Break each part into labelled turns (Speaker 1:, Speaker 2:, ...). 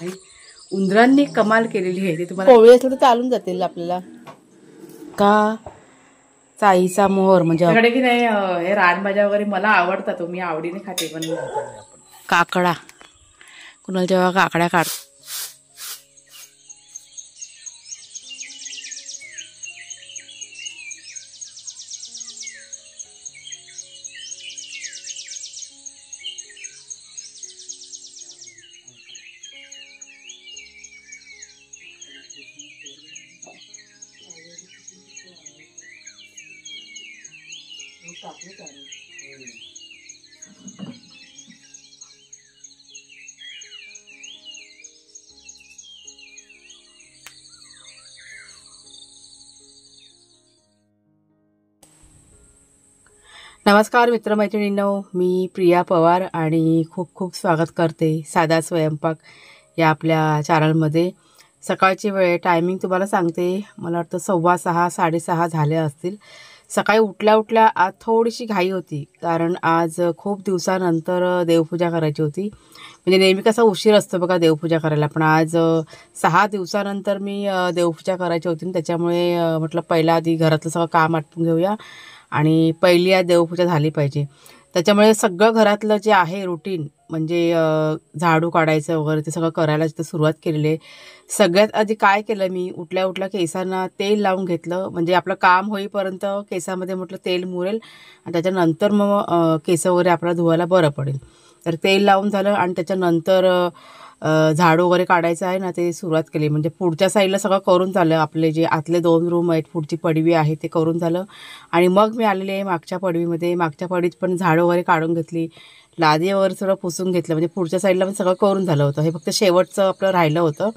Speaker 1: आणि उंदरांनी कमाल केलेली आहे. ते तुम्हाला कोवळे थोडं चालून जातील आपल्याला का. चाईचा मोहर म्हणजे आपल्याकडे की नाही हे रानभाज्या वगैरे मला आवडतात, मी आवडीने खाते. पण काकडा कुणाला जेव्हा काकड्या काढ नमस्कार मित्रमैत्रिणींनो, मी प्रिया पवार आणि खूप खूप स्वागत करते साधा स्वयंपाक या आपल्या चॅनलमध्ये. सकाळची वेळ टायमिंग तुम्हाला सांगते, मला वाटतं 6:15 6:30 झाले असतील. सकाळी उठल्या आज थोडीशी घाई होती, कारण आज खूप दिवसानंतर देवपूजा करायची होती. म्हणजे नेहमी कसा उशीर असतो बघा देवपूजा करायला, पण आज 6 दिवसानंतर मी देवपूजा करायची होती. त्याच्यामुळे म्हटलं पहिला आधी घरातलं सगळं काम आटपून घेऊया आणि पहिली आज देवपूजा झाली पाहिजे. त्याच्यामुळे सगळं घरातलं जे आहे रुटीन म्हणजे झाडू काढायचं वगैरे ते सगळं करायला तिथं सुरुवात केलेली आहे. सगळ्यात आधी काय केलं, मी उठल्या केसांना तेल लावून घेतलं. म्हणजे आपलं काम होईपर्यंत केसामध्ये म्हटलं तेल मुरेल आणि त्याच्यानंतर मग केस वगैरे आपल्याला धुवायला बरं पडेल. तर तेल लावून झालं आणि त्याच्यानंतर झाडू वगैरे काढायचं आहे ना ते सुरुवात केली. म्हणजे पुढच्या साईडला सगळं करून झालं. आपले जे आतले 2 रूम आहेत, पुढची पडवी आहे ते करून झालं. आणि मग मी आलेले आहे मागच्या पडवीमध्ये. मागच्या पडवीत पण झाडं वगैरे काढून घेतली, लादी वगैरे सगळं पुसून घेतलं. म्हणजे पुढच्या साईडला पण सगळं करून झालं होतं. हे फक्त शेवटचं आपलं राहिलं होतं.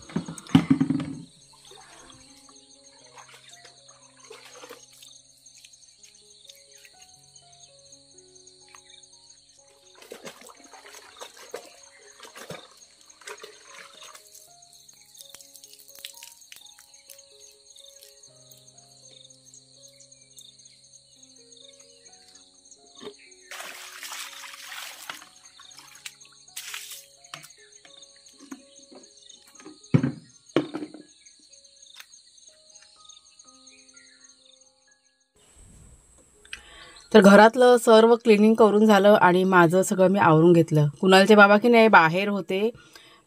Speaker 1: तर घरातलं सर्व क्लिनिंग करून झालं आणि माझं सगळं मी आवरून घेतलं. कुणालचे बाबा की नाही बाहेर होते,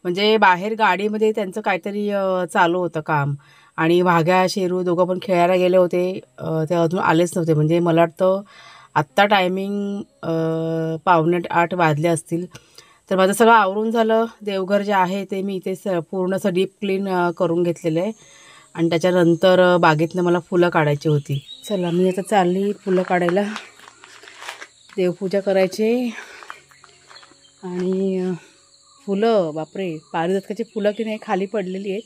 Speaker 1: म्हणजे बाहेर गाडीमध्ये त्यांचं काहीतरी चालू होतं काम. आणि वाघ्या शेरू दोघं पण खेळायला गेले होते, ते अजून आलेच नव्हते. म्हणजे मला वाटतं आत्ता टायमिंग 7:45 वाजले असतील. तर माझं सगळं आवरून झालं. देवघर जे आहे ते मी इथे पूर्ण असं डीप क्लीन करून घेतलेलं आहे. आणि त्याच्यानंतर बागेतनं मला फुलं काढायची होती. चला मी आता चालली फुलं काढायला, देवपूजा करायची. आणि फुलं बापरे, पारिजातकाची फुलं की नाही खाली पडलेली आहेत.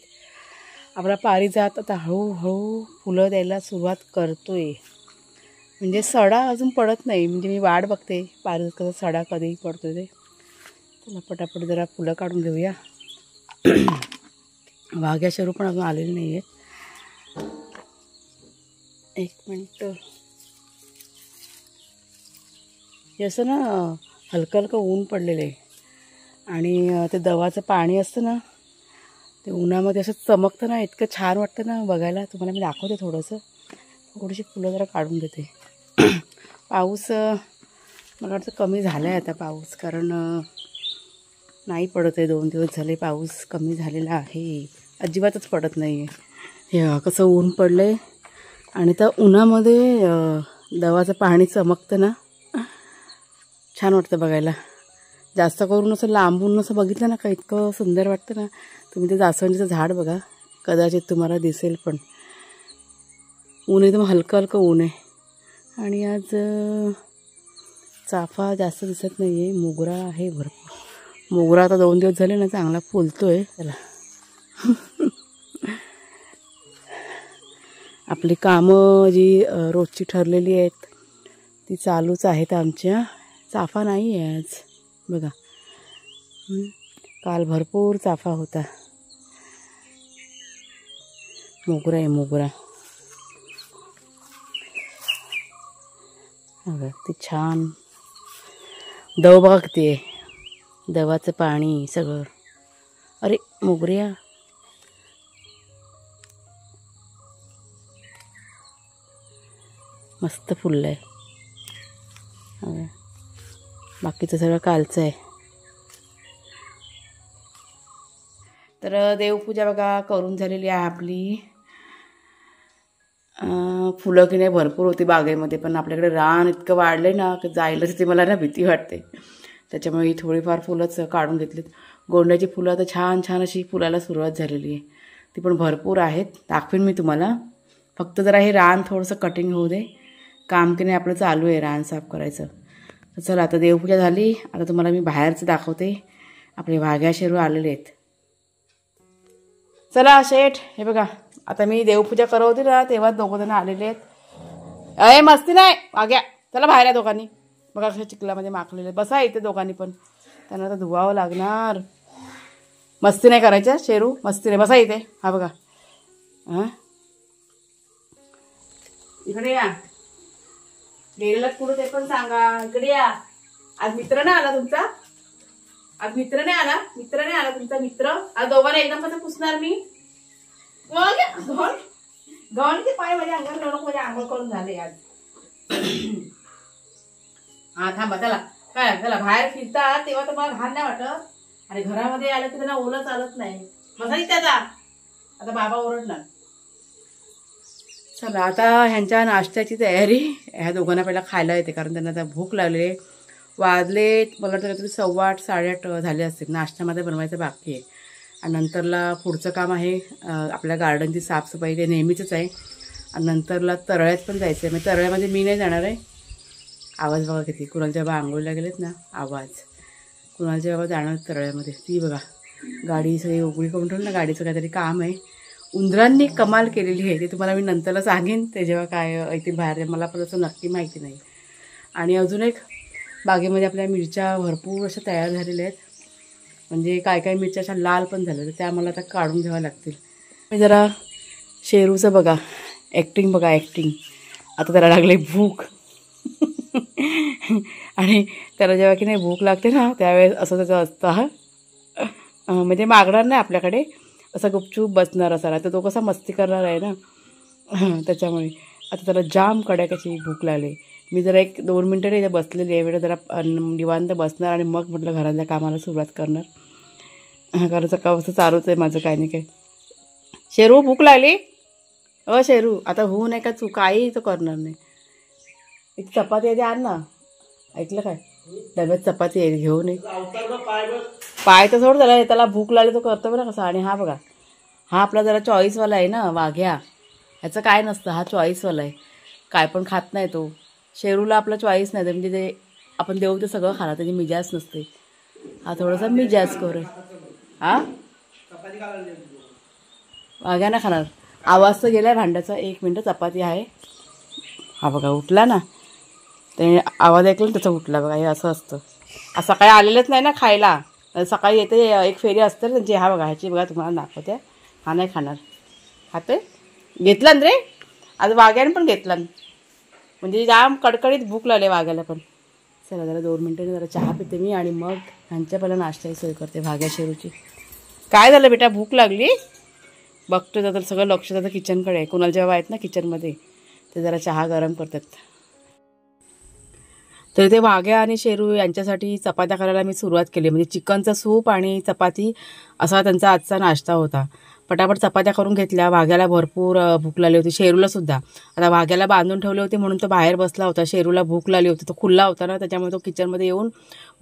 Speaker 1: आपला पारिजात आता हळूहळू फुलं द्यायला सुरुवात करतोय. म्हणजे सडा अजून पडत नाही, म्हणजे मी वाट बघते पारिजातकाचा सडा कधी पडतो ते. त्याला पटापट जरा फुलं काढून घेऊया. वाघ्या शेरू पण अजून आलेले नाही आहेत. 1 मिनटं. हे असं ना हलकं हलकं ऊन पडलेलं आहे आणि ते दवाचं पाणी असतं ना ते उन्हामध्ये असं चमकतं ना, इतकं छान वाटतं ना बघायला. तुम्हाला मी दाखवते थोडंसं. थोडीशी फुलं जरा काढून देते. पाऊस मला वाटतं कमी झाला आहे आता पाऊस, कारण नाही पडत आहे. 2 दिवस झाले पाऊस कमी झालेला आहे, अजिबातच पडत नाही आहे. हे कसं ऊन पडलं आहे आणि त्या उन्हामध्ये दवाचं पाणी चमकतं ना, छान वाटतं बघायला. जास्त करून असं लांबून असं बघितलं ना का इतकं सुंदर वाटतं ना. तुम्ही ते जास्वंदीचं झाड बघा, कदाचित तुम्हाला दिसेल. पण ऊन एकदम हलकं हलकं ऊन आहे. आणि आज चाफा जास्त दिसत नाही आहे, मोगरा आहे भरपूर. मोगरा आता 2 दिवस झाले ना चांगला फुलतो आहे. त्याला आपली कामं जी रोजची ठरलेली आहेत ती चालूच आहेत आमच्या. चाफा नाही आहे आज बघा, काल भरपूर चाफा होता. मोगरा आहे मोगरा. बघा ते छान दव बघा किती आहे, दवाचं पाणी सगळं अरे मोगऱ्या, मस्त फुललं आहे. बाकीचं सगळं कालचं आहे. तर देवपूजा बघा करून झालेली आहे आपली. फुलं की नाही भरपूर होती बागेमध्ये, पण आपल्याकडे रान इतकं वाढलं आहे ना की जायला तिथे मला ना भीती वाटते. त्याच्यामुळे ही थोडीफार फुलंच काढून घेतलीत. गोंड्याची फुलं आता छान छान अशी फुलाला सुरुवात झालेली आहे. ती पण भरपूर आहेत, दाखवेन मी तुम्हाला. फक्त जरा हे रान थोडंसं कटिंग होऊ दे. काम की नाही आपलं चालू आहे रान साफ करायचं. तर चला आता देवपूजा झाली. आता तुम्हाला मी बाहेरचं दाखवते. आपले वाघ्या शेरू आलेले आहेत. चला शेठ, हे बघा आता मी देवपूजा करवते ना तेव्हा दोघं जण आलेले आहेत. अय मस्ती नाही वाघ्या, चला बाहेर या दोघांनी. बघा कसं चिखलामध्ये माखलेले. बसा इथे दोघांनी पण, त्यांना आता धुवावं लागणार. मस्ती नाही करायच्या शेरू, मस्ती नाही. बसा इथे. हा बघा, हां इकडे या. गेलेला पुढे ते पण सांगा. इकडे या. आज मित्र नाही आला तुमचा? आज मित्र नाही आला? मित्र नाही आला तुमचा मित्र? आज दोघांना एकदम कसं पुसणार मी? गव्हाणीचे पाय माझ्या अंगावर लावून माझ्या आंघोळ करून झाले आज. हा थांबा. चला काय चला बाहेर फिरतात तेव्हा तर मला घाण नाही वाटत, आणि घरामध्ये आलं तर त्यांना ओलं चालत नाही. बसा इथे आता बाबा ओरडणार. चला आता ह्यांच्या नाश्त्याची तयारी. ह्या दोघांना पहिला खायला येते कारण त्यांना आता भूक लागली. वाजले मला वाटतं काहीतरी 8:15 8:30 झाले असतील. नाश्त्यामध्ये बनवायचं बाकी आहे, आणि नंतरला पुढचं काम आहे आपल्या गार्डनची साफसफाई. ते नेहमीचंच आहे. आणि नंतरला तळ्यात पण जायचं आहे. मग तळ्यामध्ये मी नाही जाणार आहे. आवाज बघा किती. कुणालच्या बाबा आंघोळीला गेलेत ना, आवाज. कुणालच्या बाबा जाणार तळ्यामध्ये. ती बघा गाडी सगळी उघडी करून ठेवली ना, गाडीचं काहीतरी काम आहे. उंदरांनी कमाल केलेली आहे, ते तुम्हाला मी नंतरला सांगेन. ते जेव्हा काय येतील बाहेर, मला पण असं नक्की माहिती नाही. आणि अजून एक, बागेमध्ये आपल्या मिरच्या भरपूर अशा तयार झालेल्या आहेत. म्हणजे काय काय मिरच्या अशा लाल पण झाल्या, तर त्या मला आता काढून घ्याव्या लागतील. मी जरा शेरूचं बघा ॲक्टिंग, बघा ॲक्टिंग. आता त्याला लागले भूक. आणि त्याला जेव्हा की नाही भूक लागते ना त्यावेळेस असं त्याचं असतं. हा म्हणजे मागणार नाही आपल्याकडे, असं गुपचूप बसणार असा. तर तो कसा मस्ती करणार आहे ना, त्याच्यामुळे आता त्याला जाम कड्याकाची भूक लागली. मी जरा 1-2 मिनटं नाही बसलेली आहे. वेळेला जरा निवांत बसणार आणि मग म्हटलं घरातल्या कामाला सुरुवात करणार. कारण सकाळपासून चालूच आहे माझं काय नाही काय. शेरू भूक लागली? शेरू आता होऊ नये का तू काही तर करणार नाही. एक चपाती आहे आण ना. ऐकलं काय, डब्यात चपाती आहे घेऊन ये. पाय तर सोड त्याला भूक लागली तो करतो बरं कसं. आणि हा बघा, हा आपला जरा चॉईसवाला आहे ना वाघ्या. ह्याचं काय नसतं, हा चॉईसवाला आहे. काय पण खात नाही तो. शेरूला आपला चॉईस नाही, म्हणजे ते आपण देऊ ते सगळं खाणार, त्याची मिजाज नसते. हा थोडासा मिजाज कर. हा वाघ्या ना खाणार. आवाज तर गेलाय भांड्याचा. 1 मिनटं चपाती आहे. हा बघा उठला ना, ते आवाज ऐकला ना त्याचा उठला बघा. हे असं असतं. आज सकाळी आलेलंच नाही ना खायला. सकाळी येते एक फेरी असते ना त्यांची. हा बघा ह्याची बघा तुम्हाला दाखवते. हा नाही खाणार. खाते घेतला रे आज वाघ्याने पण घेतला. म्हणजे जाम कडकडीत भूक लागली वाघ्याला पण. चला जरा 2 मिनटं जरा चहा पिते मी, आणि मग ह्यांच्या पहिला नाश्त्याची सोय करते वाघ्या शेरूची. काय झालं बेटा, भूक लागली? बघतो तर सगळं लक्ष त्याचं किचनकडे आहे. कुणाल जेव्हा आहेत ना किचनमध्ये, ते जरा चहा गरम करतात. तर ते वाघ्या आणि शेरू यांच्यासाठी चपात्या करायला मी सुरुवात केली. म्हणजे चिकनचं सूप आणि चपाती असा त्यांचा आजचा नाश्ता होता. पटापट चपात्या करून घेतल्या. वाघ्याला भरपूर भूक लागली होती, शेरूला सुद्धा. आता वाघ्याला बांधून ठेवले होते म्हणून तो बाहेर बसला होता. शेरूला भूक लागली होती, तो खुल्ला होता ना, त्याच्यामुळे तो किचनमध्ये येऊन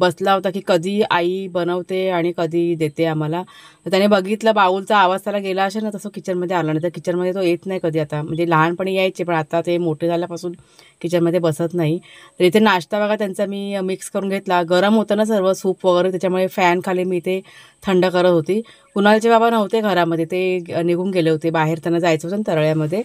Speaker 1: बसला होता की कधी आई बनवते आणि कधी देते आम्हाला. तर त्याने बघितलं बाऊलचा आवाज त्याला गेला असेल ना, तसं किचनमध्ये आला नाही. तर किचनमध्ये तो येत नाही कधी आता. म्हणजे लहानपणी यायचे, पण आता ते मोठे झाल्यापासून किचनमध्ये बसत नाही. तर इथे नाश्ता बघा त्यांचा मी मिक्स करून घेतला. गरम होतं ना सर्व सूप वगैरे, त्याच्यामुळे फॅन खाली मी ते थंड करत होती. कुणालचे बाबा नव्हते घरामध्ये, ते निघून गेले होते बाहेर. त्यांना जायचं होतं ना तळ्यामध्ये.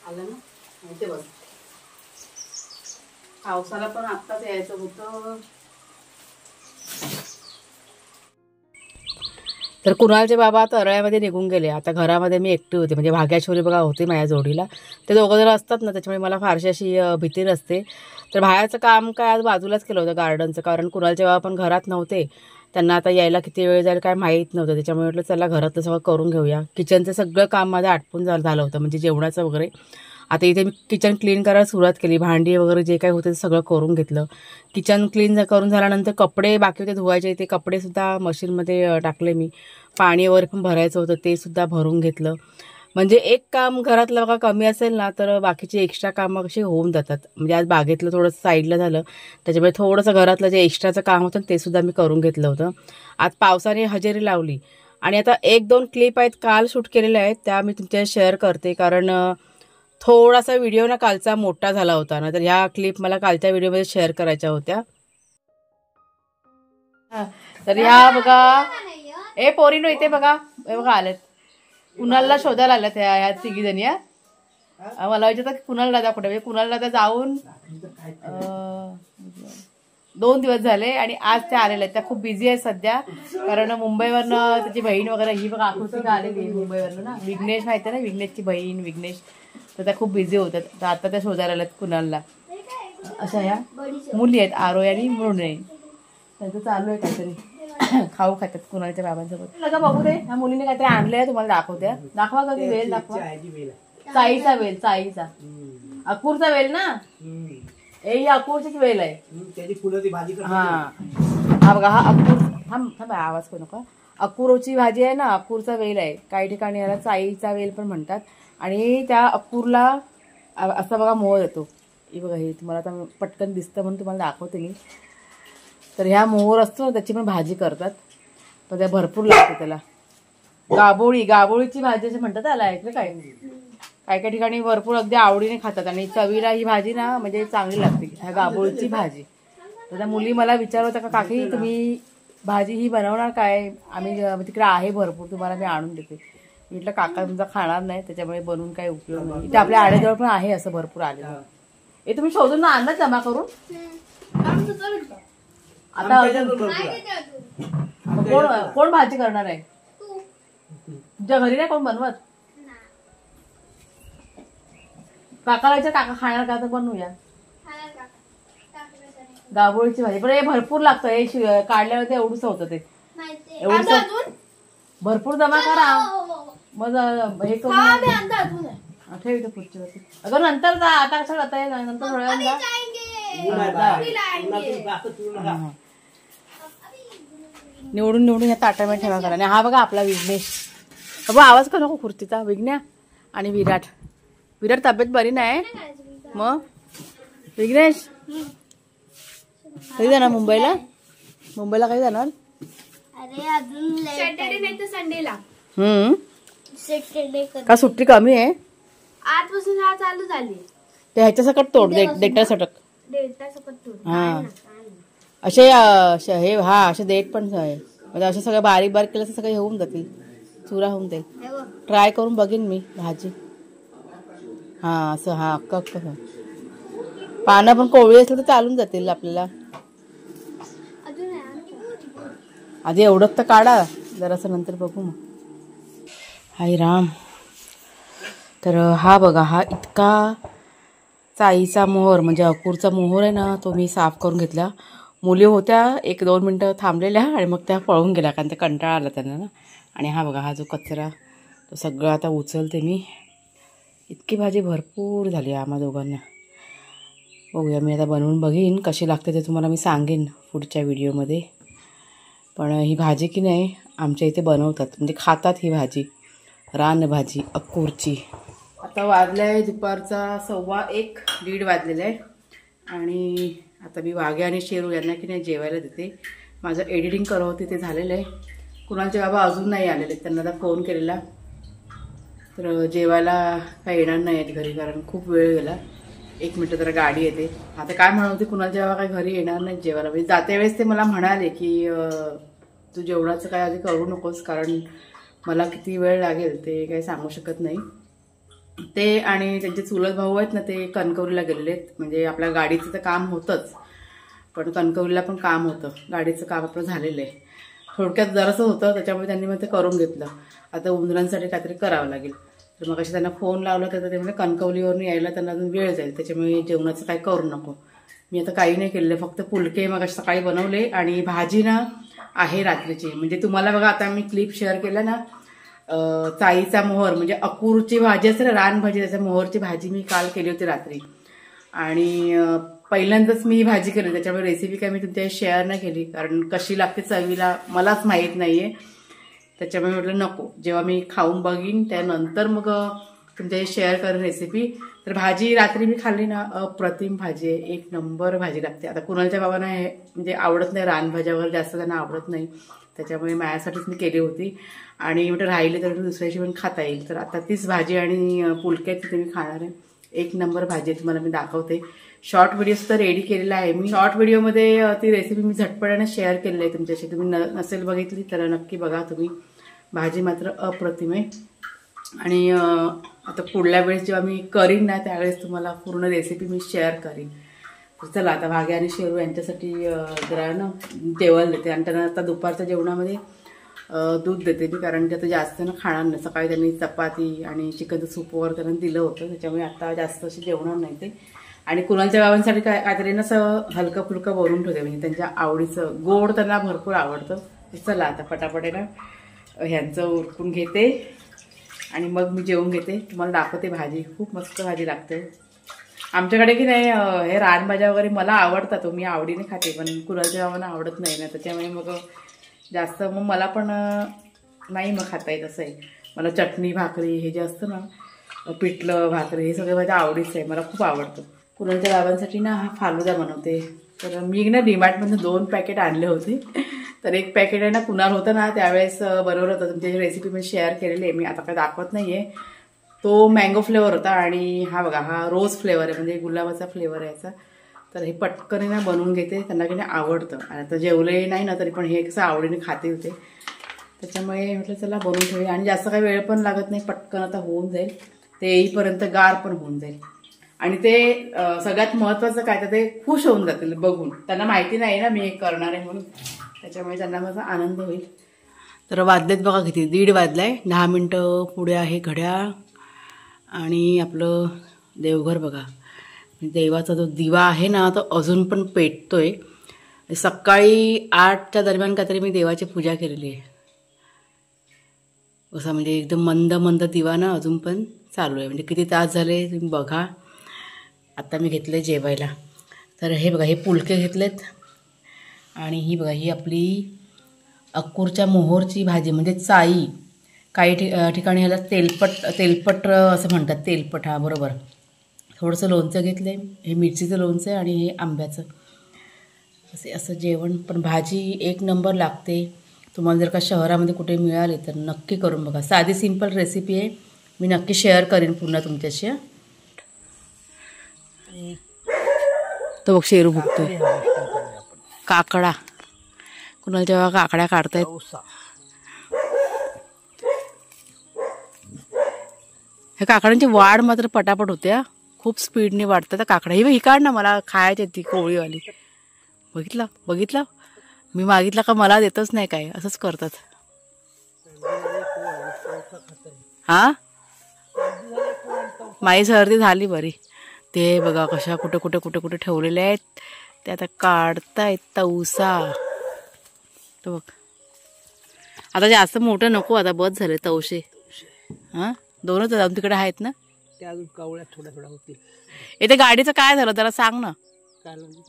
Speaker 1: आलं ना माहिती बघ, पावसाला पण आत्ताच यायचं होतं. तर कुणालचे बाबा तरळ्यामध्ये निघून गेले. आता घरामध्ये मी एकटी होते, म्हणजे भाग्याश्वरी बघा होते माझ्या जोडीला. ते दोघं जण असतात ना, त्याच्यामुळे मला फारशी अशी भीती नसते. तर बाहेरचं काम काय आज बाजूलाच केलं होतं गार्डनचं, कारण कुणालचे बाबा पण घरात नव्हते. त्यांना आता यायला किती वेळ जाईल काय माहीत नव्हतं. त्याच्यामुळे म्हटलं चला घरातलं सगळं करून घेऊया. किचनचं सगळं काम माझं आटपून झालं होतं, म्हणजे जेवणाचं वगैरे. आता इथे मी किचन क्लीन करायला सुरुवात केली. भांडी वगैरे जे काही होते ते सगळं करून घेतलं. किचन क्लीन करून झाल्यानंतर कपडे बाकी होते धुवायचे, ते कपडेसुद्धा मशीनमध्ये टाकले मी. पाणी वगैरे पण भरायचं होतं, ते सुद्धा भरून घेतलं. म्हणजे एक काम घरातलं बघा कमी असेल ना, तर बाकीचे एक्स्ट्रा कामं कशी होऊन जातात. म्हणजे आज बागेतलं थोडंसं साईडला झालं, त्याच्यामुळे थोडंसं घरातलं जे एक्स्ट्राचं काम होतं ते सुद्धा मी करून घेतलं होतं. आज पावसाने हजेरी लावली. आणि आता 1-2 क्लिप आहेत काल शूट केलेल्या आहेत, त्या मी तुमच्याशी शेअर करते. कारण थोडासा व्हिडिओ ना कालचा मोठा झाला होता ना, तर ह्या क्लिप मला कालच्या व्हिडिओमध्ये शेअर करायच्या होत्या. तर ह्या बघा, ए पोरीनो इथे बघा, हे बघा आलेत. कुणालला शोधायला आल्यात ह्या तिघी जणी. मला विचारतात कुणाल दादा कुठे, म्हणजे कुणाल दादा जाऊन 2 दिवस झाले आणि आज त्या आलेल्या आहेत. त्या खूप बिझी आहेत सध्या, कारण मुंबईवरनं त्याची बहीण वगैरे ही बघा आकृतिका आलेली मुंबईवरनं ना. विघ्नेश माहिती आहे ना, विघ्नेशची बहीण विघ्नेश, तर त्या खूप बिझी होतात. तर आता त्या शोधायला आल्यात कुणालला. अशा ह्या मुली आहेत, आरोही आणि मृण्मयी. त्यांचं चालू आहे काहीतरी खाऊ खातात कुणालच्या बाबांसोबत. लगा बघू दे, ह्या मुलीने काहीतरी आणलंय, तुम्हाला दाखवते. दाखवा का ती वेल, दाखवा. चाईचा वेल, चाईचा अकूरचा वेल ना, ही अकूरचीच वेल आहे. हा बघा, हा अकूर, थांब आवाज करू नका. अकूरची भाजी आहे ना, अकूरचा वेल आहे. काही ठिकाणी याला चाईचा वेल पण म्हणतात. आणि त्या अकूरला असा बघा मोहर येतो. हे बघा, हे तुम्हाला आता पटकन दिसतं म्हणून तुम्हाला दाखवते मी. तर ह्या मोहर असतो ना, त्याची पण भाजी करतात, पण त्या भरपूर लागते त्याला. गाबोळीची भाजी असं म्हणतात त्याला, ऐकलं काय? काही ठिकाणी भरपूर अगदी आवडीने खातात आणि चवीला ही भाजी ना म्हणजे चांगली लागते, ह्या गाबोळीची भाजी. तर त्या मुली मला विचारत होत्या का काकी तुम्ही भाजी ही बनवणार काय? आम्ही तिकडे आहे भरपूर, तुम्हाला मी आणून देते. म्हटलं काका तुमचा खाणार नाही, त्याच्यामुळे बनवून काही उपयोग नाही. इथे आपल्या आड्याजवळ पण आहे असं भरपूर आलेलं. हे तुम्ही शोधून ना आणलं जमा करून. आता कोण भाजी करणार आहे? तुमच्या घरी नाही कोण बनवत? काकाला काका खाणार का, तर बनवूया गाबोळीची भाजी. पण हे भरपूर लागतं, हे काढल्यावर ते एवढंच होतं. ते एवढं भरपूर जमा करा, मग हे करून ठेव इथं खुर्चीवरती. अगं नंतर जा, आता कसं जाता येईल, नंतर थोड्या निवडून ह्या ताटामध्ये ठेवा करा. आणि हा बघा आपला विघ्नेश. बाबा आवाज का नको खुर्चीचा. विघ्न्या आणि विराट तब्येत बरी नाही मग. विघ्नेश कधी जाणार मुंबईला? कधी जाणार?
Speaker 2: सॅटर्डे नाही तर संडेला.
Speaker 1: का सुट्टी कमी आहे?
Speaker 2: आजपासून हा चालू झाली.
Speaker 1: ते ह्याच्या सकट तोड, डेटा सकट. हा असे हे, हा असे देठ पण आहे, म्हणजे असे सगळं बारीक केलं तर सगळे होऊन जातील, चुरा होऊन जाईल. ट्राय करून बघीन मी भाजी. हा असं, हा कसं पानं पण कोवळी असलं तर चालून जातील आपल्याला. आधी एवढंच तर काढा जरासं, नंतर बघू मग. हाय राम. तर हा बघा, हा इतका चाईचा मोहर म्हणजे अकूरचा मोहर आहे ना, तो मी साफ करून घेतला. मुली होत्या 1-2 मिनटं थांबलेल्या आणि मग त्या पळून गेल्या, कारण ते कंटाळा आला त्यांना ना. आणि हा बघा, हा जो कचरा तो सगळं आता उचलते मी. इतकी भाजी भरपूर झाली आम्हा दोघांना. बघूया, मी आता बनवून बघीन कशी लागते ते तुम्हाला मी सांगेन पुढच्या व्हिडिओमध्ये. पण ही भाजी की नाही आमच्या इथे बनवतात, म्हणजे खातात ही भाजी, रानभाजी अक्कूरची. आता वाजले आहे दुपारचा 1:15, 1:30 वाजलेला आहे. आणि आता मी वाघे आणि शेरू यांना की नाही जेवायला देते. माझं एडिटिंग करत होते ते झालेलं आहे. कुणालचे बाबा अजून नाही आलेले, त्यांना आता फोन केलेला, तर जेवायला काही येणार नाही आहेत घरी, कारण खूप वेळ गेला. 1 मिनटं जरा गाडी येते. आता काय म्हणत होते, कुणालचे बाबा काही घरी येणार नाही जेवायला. म्हणजे जाते वेळेस ते मला म्हणाले की तू जेवणाचं काय आधी करू नकोस, कारण मला किती वेळ लागेल ते काही सांगू शकत नाही. ते आणि त्यांचे चुलत भाऊ आहेत ना, ते कणकवलीला गेलेले आहेत. म्हणजे आपल्या गाडीचं तर काम होतंच, पण कणकवलीला पण काम होतं, गाडीचं काम आपलं झालेलं आहे. थोडक्यात जरासं होतं, त्याच्यामुळे त्यांनी मग ते करून घेतलं. आता उंदरांसाठी काहीतरी करावं लागेल. तर मग अशी त्यांना फोन लावला तर ते म्हणजे कणकवलीवरून यायला त्यांना अजून वेळ जाईल, त्याच्यामुळे जेवणाचं काही करू नको. मी आता काही नाही केलेलं, फक्त पुलके मग सकाळी बनवले आणि भाजी ना आहे रात्रीची. म्हणजे तुम्हाला बघा आता मी क्लिप शेअर केलं ना, चाईचा मोहर म्हणजे अकूरची भाजी असते ना, रानभाजी, त्याच्या मोहरची भाजी मी काल केली होती रात्री. आणि पहिल्यांदाच मी भाजी केली, त्याच्यामुळे रेसिपी काय मी तुमच्या शेअर नाही केली, कारण कशी लागते चवीला मलाच माहीत नाहीये. त्याच्यामुळे म्हटलं नको, जेव्हा मी खाऊन बघीन त्यानंतर मग तुमच्याशी शेअर करेन रेसिपी. तर भाजी रात्री मी खाल्ली ना, अप्रतिम भाजी आहे, एक नंबर भाजी लागते. आता कुणालच्या बाबांना हे म्हणजे आवडत नाही, रानभाज्या वगैरे जास्त त्यांना आवडत नाही, त्याच्यामुळे माझ्यासाठीच मी केली होती. आणि म्हटलं राहिली तर दुसऱ्याशी पण खाता येईल. तर आता तीच भाजी आणि पुलके तिथे मी खाणार आहे. एक नंबर भाजी आहे, तुम्हाला मी दाखवते. शॉर्ट व्हिडिओ सुद्धा रेडी केलेला आहे मी. शॉर्ट व्हिडिओमध्ये ती रेसिपी मी झटपट्याने शेअर केलेली आहे तुमच्याशी. तुम्ही नसेल बघितली तर नक्की बघा तुम्ही. भाजी मात्र अप्रतिम आहे. आणि आता पुढल्या वेळेस जेव्हा मी करीन ना, त्यावेळेस तुम्हाला पूर्ण रेसिपी मी शेअर करीन. तर चला आता भाग्य आणि शेरू यांच्यासाठी जरा ना जेवण देते. आणि त्यांना आता दुपारच्या जेवणामध्ये दूध देते मी, कारण ते आता जास्त ना खाणार नाही. सकाळी त्यांनी चपाती आणि चिकनचं सूप वगैरे त्यांना दिलं होतं, त्याच्यामुळे आता जास्त अशी जेवणार नाही ते. आणि कुणालच्या गावांसाठी काहीतरी ना असं हलकं फुलकं बनवून ठेवते, म्हणजे त्यांच्या आवडीचं. गोड त्यांना भरपूर आवडतं. चला आता पटापटे ना ह्यांचं उरकून घेते आणि मग मी जेवून घेते. तुम्हाला दाखवते भाजी. खूप मस्त भाजी लागते आमच्याकडे की नाही. हे रानभाज्या वगैरे मला आवडतात, मी आवडीने खाते, पण कुणालच्या गावांना आवडत नाही ना, त्याच्यामुळे मग जास्त मग मला पण नाही मग खाता येत. असं आहे, मला चटणी भाकरी हे जे असतं ना, पिठलं भाकरी, हे सगळं माझ्या आवडीचं आहे, मला खूप आवडतं. कुणालच्या गावांसाठी ना हा फालुदा बनवते. तर मी ना डीमार्टमधून 2 पॅकेट आणले होते. तर एक पॅकेट आहे ना कुणाल होतं ना त्यावेळेस बनवलं होतं, तुमची रेसिपी मी शेअर केलेली आहे. मी आता काय दाखवत नाहीये. तो मँगो फ्लेवर होता आणि हा बघा हा रोज फ्लेवर आहे, म्हणजे गुलाबाचा फ्लेवर आहे याचा. तर हे पटकन ना बनवून घेते, त्यांना की नाही आवडतं. आणि आता जेवले नाही ना तरी पण हे कसं आवडीने खाते होते, त्याच्यामुळे म्हटलं चला बनवून ठेवूया. आणि जास्त काही वेळ पण लागत नाही, पटकन आता होऊन जाईल. ते येईपर्यंत गार पण होऊन जाईल. आणि ते सगळ्यात महत्त्वाचं काय तर ते खुश होऊन जातील बघून. त्यांना माहिती नाही ना मी हे करणार आहे म्हणून, त्याच्यामुळे त्यांना माझा आनंद होईल. तर वाजलेत बघा किती, 1:30 वाजलाय. 10 मिनटं पुढे आहे घड्याळ. आणि आपलं देवघर बघा, देवाचा जो दिवा आहे ना तो अजून पण पेटतोय. सकाळी 8च्या दरम्यान काहीतरी मी देवाची पूजा केलेली आहे. असं म्हणजे एकदम मंद मंद दिवा ना अजून पण चालू आहे. म्हणजे किती तास झाले तुम्ही बघा. आता मी घेतले जेवायला. तर हे बघा, हे पुलके घेतलेत. आणि ही बघा, ही आपली अक्कूरच्या मोहरची भाजी म्हणजे चाई. काही ठिकाणी ह्याला तेलपट असं म्हणतात, तेलपट. हा बरोबर. थोडंसं लोणचं घेतलं आहे, हे मिरचीचं लोणचं आहे आणि हे आंब्याचं. असं जेवण. पण भाजी एक नंबर लागते. तुम्हाला जर का शहरामध्ये कुठे मिळाली तर नक्की करून बघा. साधी सिंपल रेसिपी आहे, मी नक्की शेअर करीन पुन्हा तुमच्याशी. तो बघ शेरू भुकतोय. काकडा, कुणाला जेव्हा काकड्या काढतायत. ह्या काकड्यांची वाढ मात्र पटापट होते, खूप स्पीडने वाढतात काकड्या. ही काढ ना, मला खायची ती कोवळीवाली. बघितलं मी मागितलं का मला देतच नाही काय, असंच करतात. हा माझी सर्दी झाली बरी. ते बघा कशा कुठे कुठे कुठे कुठे ठेवलेले आहेत ते आता काढतायत. तवसा तो बघ. आता जास्त मोठं नको, आता बस झाले तवशे. हां 2च अजून तिकडे आहेत ना,
Speaker 3: त्या अजून कावळ्या थोड्या थोड्या होतील.
Speaker 1: इथे गाडीचं काय झालं जरा सांग ना.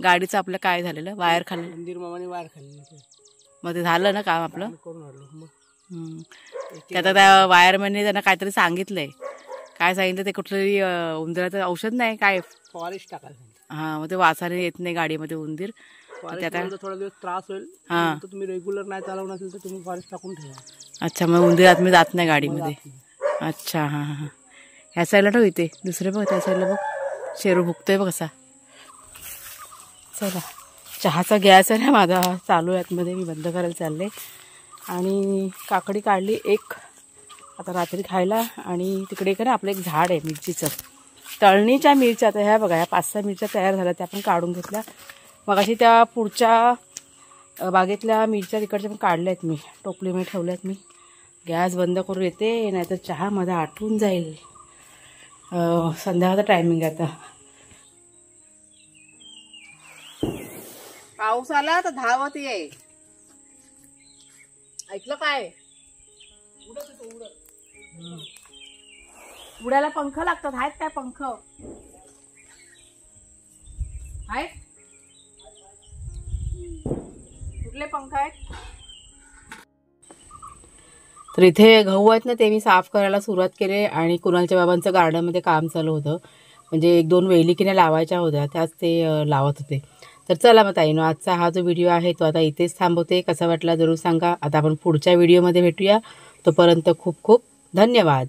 Speaker 1: गाडीचं आपलं काय झालेलं, वायर खाल्लं.
Speaker 3: मंदिर मामाने वायर खाल्ली,
Speaker 1: मग ते झालं ना काम आपलं.
Speaker 3: करून आलो मग.
Speaker 1: ते आता त्या वायरमॅनने त्यांना काहीतरी सांगितलंय. काय सांगितलं ते, कुठलंही उंदराचं औषध नाही काय,
Speaker 3: फॉरेस्ट टाकायला.
Speaker 1: हां मग ते वासाने येत नाही गाडीमध्ये उंदीर.
Speaker 3: थोडा दिवस त्रास होईल.
Speaker 1: हां
Speaker 3: तर तुम्ही रेग्युलर नाही चालवून असेल तर तुम्ही फॉरेस्ट टाकून ठेवा.
Speaker 1: अच्छा, मग उंदीर आतमध्ये जात नाही गाडीमध्ये. अच्छा हां हां. ह्या साईडला ठेव, इथे दुसरे बघ, त्या साईडला बघ शेरू भुकतोय बघ कसा. चला, चहाचा गॅस आहे ना माझा चालू आहे आतमध्ये, मी बंद करायला चालले. आणि काकडी काढली एक आता रात्री खायला. आणि तिकडे एक ना आपलं एक झाड आहे मिरचीचं, तळणीच्या मिरच्या. तर ह्या बघा, ह्या 5-6 मिरच्या तयार झाल्या, त्या पण काढून घेतल्या. मग अशी त्या पुढच्या बागेतल्या मिरच्या तिकडच्या पण काढल्या आहेत मी, टोपलीमध्ये ठेवल्यात मी. गॅस बंद करून येते, नाहीतर चहा माझा आटून जाईल. संध्याकाळचा टायमिंग आता. पाऊस आला तर धावत ये. ऐकलं काय? उडायला पंख लागतात. आहेत काय पंख? आहेत? कुठले पंख आहेत? तर इथे गहू आहेत ना, ते मी साफ करायला सुरुवात केली आणि कुणालच्या बाबांचं गार्डनमध्ये काम चालू होतं. म्हणजे 1-2 वेलीकिने लावायच्या होत्या, त्याच ते लावत होते. तर चला मग ताईनो, आजचा हा जो व्हिडिओ आहे तो आता इथेच थांबवते. कसा वाटला जरूर सांगा. आता आपण पुढच्या व्हिडिओमध्ये भेटूया. तोपर्यंत खूप खूप धन्यवाद.